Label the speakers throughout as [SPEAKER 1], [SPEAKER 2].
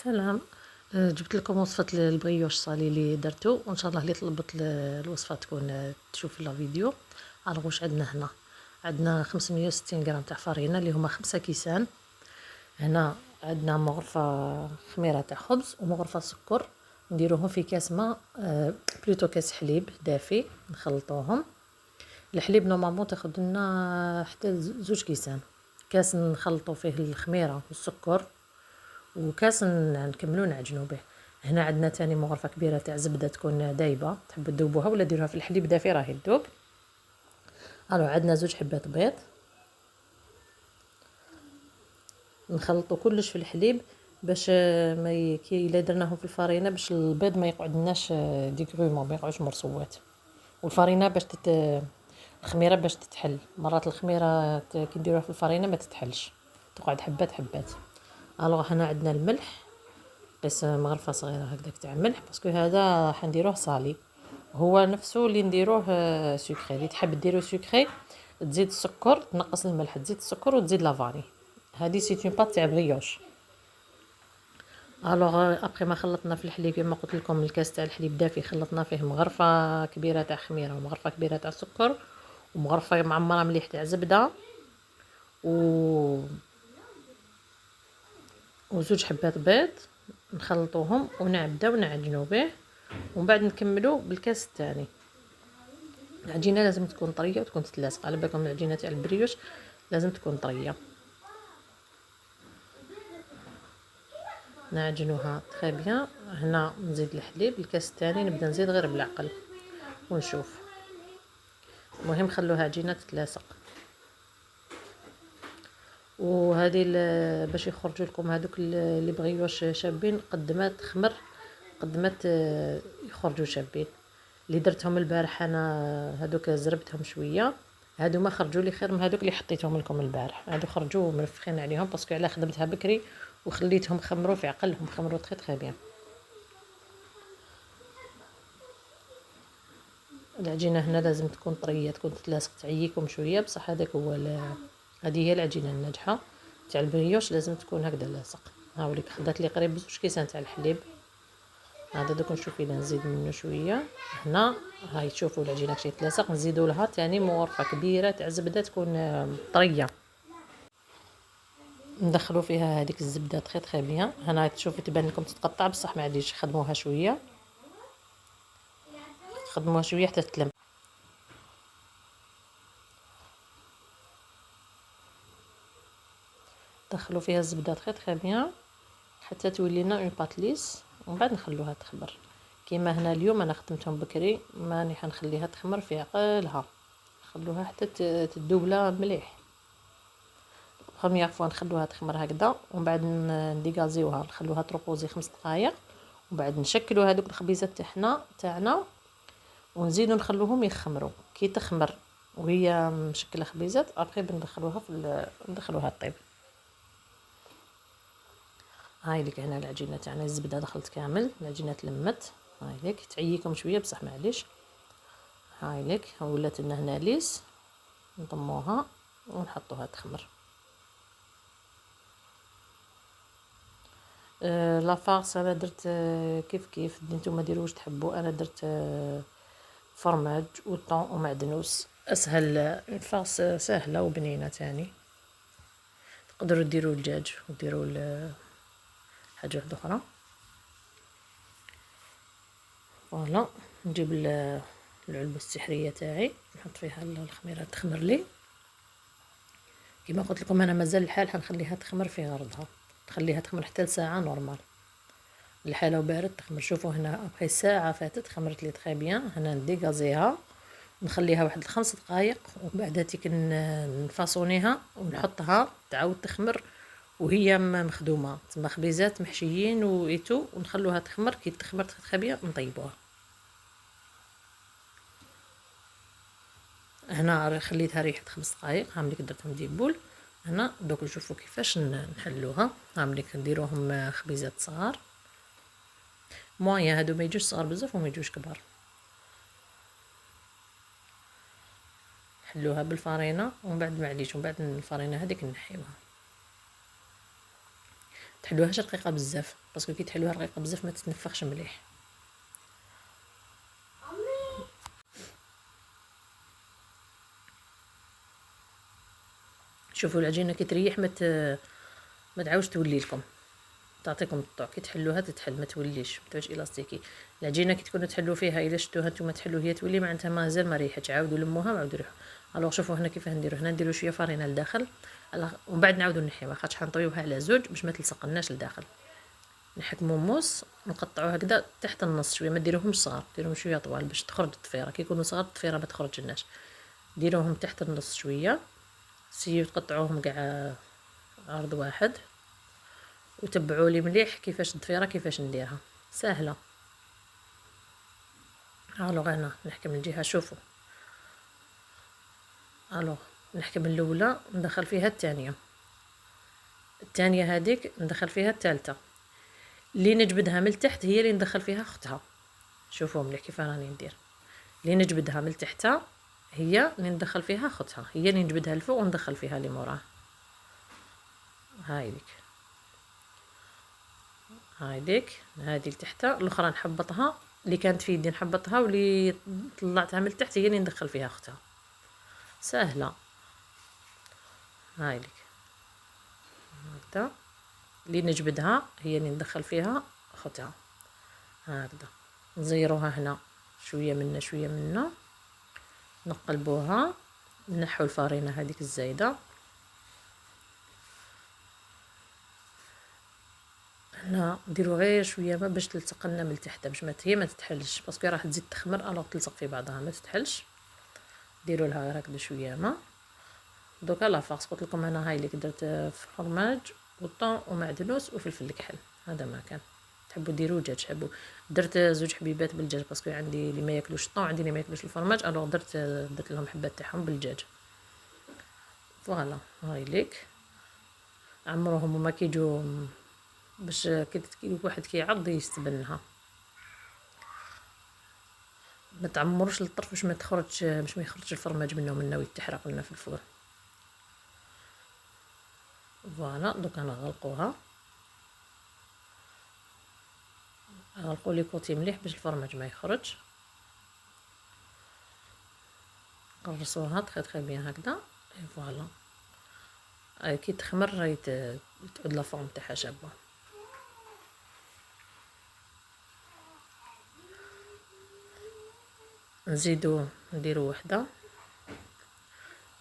[SPEAKER 1] سلام. جبت لكم وصفة البغيوش صالي اللي درتو، وان شاء الله اللي طلبت الوصفة تكون تشوف الفيديو. الوغ واش عندنا هنا؟ عندنا 560 غرام تاع فرينة اللي هما 5 كيسان. هنا عندنا مغرفة خميرة تاع خبز ومغرفة سكر، نديروهم في كاس ماء، بلوتو كاس حليب دافي، نخلطوهم. الحليب نورمالمون تاخد لنا حتى 2 كيسان. كاس نخلطو فيه الخميرة والسكر، وكاس نكملو نعجنو به. هنا عندنا تاني مغرفه كبيره تاع زبده تكون دايبه، تحبوا تذوبوها ولا ديروها في الحليب دافي راهي تذوب. عندنا 2 حبات بيض، نخلطوا كلش في الحليب باش ما كي الا درناهم في الفرينه باش البيض ما يقعدناش ديكرومون، ما يقعدش مرصوات. والفرينه باش الخميره باش تتحل. مرات الخميره كي نديروها في الفرينه ما تتحلش، تقعد حبات حبات. هنا عندنا الملح، قيس مغرفه صغيره هكذاك تاع الملح، باسكو هذا حنديروه صالي، هو نفسه اللي نديروه سكري. اللي تحب ديرو سكري تزيد السكر، تنقص الملح، تزيد السكر وتزيد لافاني. هذه سي اون بات تاع بريوش. ابري ما خلطنا في الحليب كما قلت لكم، الكاس تاع الحليب دافي خلطنا فيه مغرفه كبيره تاع خميره ومغرفه كبيره تاع سكر ومغرفه معمره مليح تاع زبده وزوج حبات بيض، نخلطوهم ونبداو نعجنوا به، ومن بعد نكملوا بالكاس الثاني. العجينه لازم تكون طريه وتكون تتلاصق، على بالكم العجينه تاع البريوش لازم تكون طريه. نعجنوها تري بيان. هنا نزيد الحليب، الكاس الثاني نبدا نزيد غير بالعقل ونشوف. المهم خلوها عجينه تتلاصق. وهذه باش يخرجوا لكم هذوك اللي بغيوش شابين، قد ما تخمر قد ما يخرجوا شابين. اللي درتهم البارح انا هذوك زربتهم شويه، هادو ما خرجوا لي خير من هذوك اللي حطيتهم لكم البارح. هادو خرجوا منفخين عليهم باسكو على خدمتها بكري وخليتهم خمروا في عقلهم، خمروا تري بيان. العجينه هنا لازم تكون طريه، تكون تتلاصق، تعييكم شويه، بصح هذاك هو هذه هي العجينه الناجحه تاع البريوش، لازم تكون هكذا لاصق. هاوليك خدات لي قريب 2 كيسان تاع الحليب. هذا دوك نشوف اذا نزيد منه شويه. هنا هاي تشوفوا العجينه كشي تلاصق، نزيدوا لها ثاني مغرفه كبيره تاع زبده تكون طريه، ندخلوا فيها هذيك الزبده تري بيان. هنا تشوفوا تبان لكم تتقطع، بصح ما عاديش، خدموها شويه، خدموها شويه حتى تتلم. دخلوا فيها الزبده تري بيان حتى تولي لنا اون بات ليس، ومن بعد نخلوها تخمر. كيما هنا اليوم انا خدمتهم بكري، ماني حنخليها تخمر في عقلها، نخلوها حتى تذوب لها مليح. بروميير فوا نخلوها تخمر هكذا، ومن بعد نديغازيوها، نخلوها تروبوزي 5 دقائق، ومن بعد نشكلوا هذوك الخبيزات تاعنا ونزيدوا نخلوهم يخمروا. كي تخمر وهي مشكله خبيزات، ابري بندخلوها ندخلوها طيب. هاي لك هنا العجينه تاعنا، الزبده دخلت كامل، العجينه تلمت. هاي لك تعييكم شويه بصح معليش. هاي لك ولات لنا هنا ليس، نضموها ونحطوها تخمر. لا فارس انا درت كيف كيف نتوما ديروا واش تحبوا. انا درت فرماج وطون ومعدنوس، اسهل. الفارس سهله وبنينه تاني. تقدروا ديروا الدجاج وديروا حاجه واحده اخرى. فوالا نجيب العلبه السحريه تاعي، نحط فيها الخميره تخمر لي. كما قلت لكم انا مازال الحال حنخليها تخمر في غرضها، تخليها تخمر حتى لساعه نورمال. الحاله وبارد تخمر. شوفوا هنا ابخي ساعه فاتت خمرت لي تري بيان. هنا نديغازيها، نخليها واحد 5 دقائق، ومن بعد تيك نفاصونيها ونحطها تعاود تخمر وهي مخدومه. تما خبيزات محشيين وايتو، ونخلوها تخمر. كي تخمر تري بيان نطيبوها. هنا خليتها ريحه 5 دقائق، هامليك درتهم ديبول. هنا دوك نشوفوا كيفاش نحلوها. هامليك نديروهم خبيزات صغار مويا، هادو ما يجوش صغار بزاف وما يجوش كبار. نحلوها بالفرينه ومن بعد معليش، ومن بعد الفرينه هذيك نحيوها. تحلوهاش رقيقه بزاف باسكو كي تحلوها رقيقه بزاف ما تتنفخش مليح. شوفوا العجينه كي تريح ما تعاودش تولي لكم، تعطيكم الطوع كي تحلوها تتحل ما توليش، ما تبقاش الاستيكي. العجينه كي تكونوا تحلوا فيها الا شفتوها نتوما تحلوا هي تولي معناتها مازال ما ريحتش، عاودوا لموها وعاودوا ريحوا. الوغ شوفوا هنا كيفاه نديروا، هنا نديروا شويه فرينه لداخل ومن بعد نعاودوا نحيوها خاطر حنطويوها على زوج باش ما تلصقناش لداخل. نحكموا موس نقطعوه هكذا تحت النص شويه، ما ديروهمش صغار، ديروهم شويه طوال باش تخرج الطفيره، كي يكونوا صغار الطفيره ما تخرجلناش. ديروهم تحت النص شويه، سيو تقطعوهم كاع عرض واحد، وتبعوا لي مليح كيفاش الضفيره كيفاش نديرها سهله. الوغ انا نحكم الجهه، شوفوا الوغ نحكم الاولى ندخل فيها الثانيه، الثانيه هذيك ندخل فيها الثالثه، اللي نجبدها من التحت هي اللي ندخل فيها اختها. شوفوا مليح كيف راني ندير، اللي نجبدها من تحتها هي اللي ندخل فيها اختها، هي اللي نجبدها الفوق وندخل فيها اللي موراها. هايديك هذه لتحتها، الاخرى نحبطها، اللي كانت في يدي نحبطها، واللي طلعتها من التحت هي اللي ندخل فيها اختها. سهله. هايديك هكذا اللي نجبدها هي اللي ندخل فيها اختها. هكذا نزيروها هنا شويه منا شويه منا، نقلبوها، نحو الفرينه هذيك الزايده. هنا نديرو غير شويه ما باش تلصق لنا من التحت، باش هي ما تتحلش باسكو راح تزيد تخمر الوغ تلصق في بعضها ما تتحلش. ديروا لها غير هكذا شويه ما. دوكا لافاغس قلت لكم انا هاي اللي درت فرماج وطون ومعدنوس وفلفل الكحل، هذا ما كان. تحبوا ديروا دجاج تحبوا، درت زوج حبيبات بالدجاج باسكو عندي اللي ما ياكلوش الطون عندي اللي ما ياكلوش الفرماج، الوغ درت لهم حبات تاعهم بالدجاج. فوالا هاي ليك عمروهم وما كيجو باش كي واحد كيعض يستبنها. ما تعمروش للطرف باش ما تخرجش، باش ما يخرجش الفرماج منه ويتحرق لنا في الفرن. فوالا دوكا نغلقوها، غلقوا لي كوتي مليح باش الفرماج ما يخرج. قرصوها تخي بيان هكذا. فوالا كي تخمر تعود لا فورم تاعها شابه. نزيدو نديرو وحده،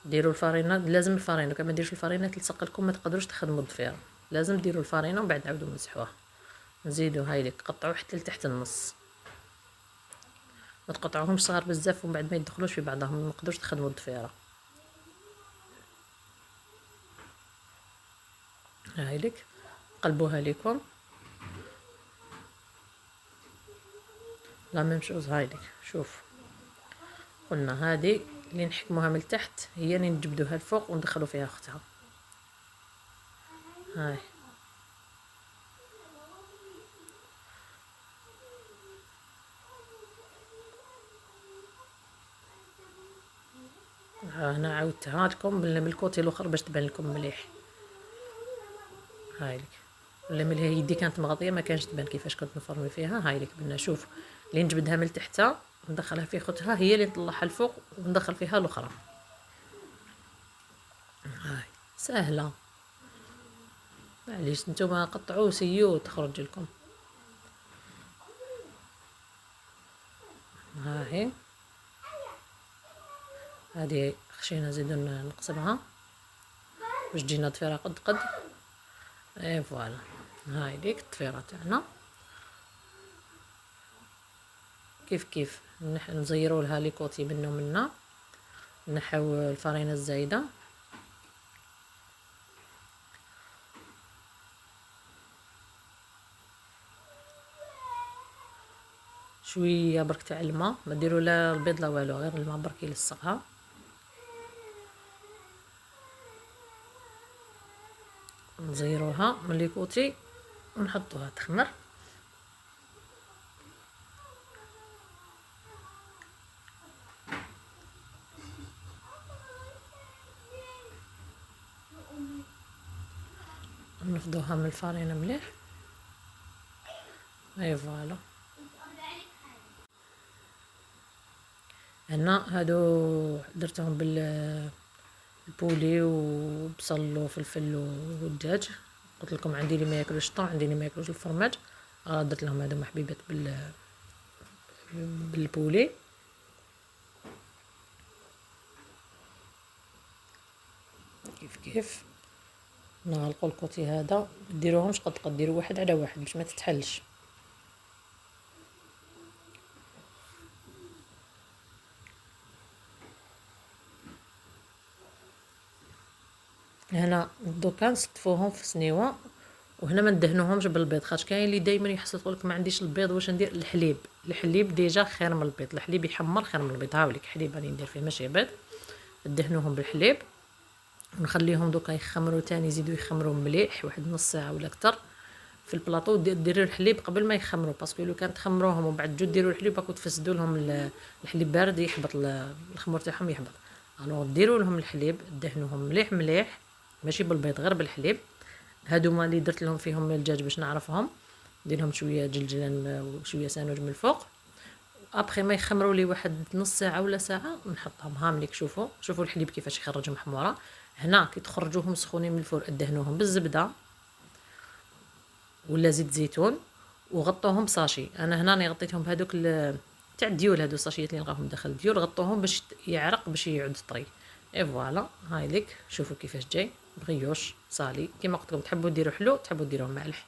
[SPEAKER 1] ديروا الفرينه، لازم الفرينه كما ديروش الفرينه تلصق لكم ما تقدروش تخدموا الضفيره، لازم ديروا الفرينه ومن بعد عاودوا مسحوها. نزيدو هاي ليك قطعوا حتى لتحت النص، ما تقطعوهمش صغار بزاف ومن بعد ما يدخلوش في بعضهم ما نقدروش تخدموا الضفيره. هاي ليك قلبوها ليكم لا ميم شوز. هاي ليك شوف قلنا هذه اللي نحكموها من التحت هي اللي نجبدوها الفوق وندخلوا فيها اختها. هاي هنا عاودتها لكم بالكوتي الاخر باش تبان لكم مليح. هاي لك ولا ملي يدي كانت مغطيه ما كانش تبان كيفاش كنت نفرمي فيها. هاي لك بنا شوف اللي نجبدها من تحتها ندخلها في اختها هي اللي نطلعها الفوق وندخل فيها الاخرى. هاي سهله، معليش نتوما قطعوا سيو تخرج لكم. هاهي هذه خشينا نزيدو نقسمها باش تجينا ضفيره قد قد. اي فوالا هاي ديك الضفيره تاعنا كيف كيف نزيروا لها لي كوتي منه ومنا، نحو الفرينه الزايده شويه برك تاع الماء، ما ديروا لا البيض لا والو، غير الماء برك يلصقها. نزيروها من لي كوتي ونحطوها تخمر. ناخدوها من الفرينه مليح. اي فوالا. هنا هادو درتهم بالبولي وبصل وفلفل والدجاج. قلت لكم عندي اللي ما ياكلوش الطون، عندي اللي ما ياكلوش الفرماج، درت لهم هادو محبيبات بالبولي. كيف نغلقوا الكوتي هذا، ديروهمش قد ديروا واحد على واحد باش ما تتحلش. هنا دوكا نصطفوهم في سنيوه، وهنا ما ندهنوهمش بالبيض، خاطر كاين اللي دائما يحس يقول لك ما عنديش البيض واش ندير. الحليب ديجا خير من البيض، الحليب يحمر خير من البيض. هاوليك حليب راني ندير فيه ماشي بيض. دهنوهم بالحليب ونخليهم دوكا يخمروا تاني، يزيدوا يخمروا مليح واحد نص ساعه ولا اكثر في البلاطو. ديروا الحليب قبل ما يخمروا، باسكو لو كان تخمروهم ومن بعد تجوا ديروا الحليب راكم تفسدوا لهم الحليب بارد، يحبط الخمور تاعهم يحبط. الوغ ديروا لهم الحليب، دهنوهم مليح مليح ماشي بالبيض غير بالحليب. هادوما اللي درت لهم فيهم الدجاج باش نعرفهم، ندير لهم شويه جلجلان وشويه سانوج من الفوق. ابخي ما يخمروا لي واحد نص ساعه ولا ساعه نحطهم هامليك. شوفوا الحليب كيفاش يخرج محموره. هنا كي تخرجوهم سخونين من الفرن دهنوهم بالزبده ولا زيت زيتون وغطوهم بصاشي. انا هنا غطيتهم بهذوك تاع الديول، هادو الصاشيات اللي نلقاهم داخل الديول، غطوهم باش يعرق باش يعود طري. اي فوالا هاي ليك. شوفوا كيفاش جاي بغيوش صالي. كيما قلت لكم تحبوا ديروا حلو تحبوا ديروه مالح.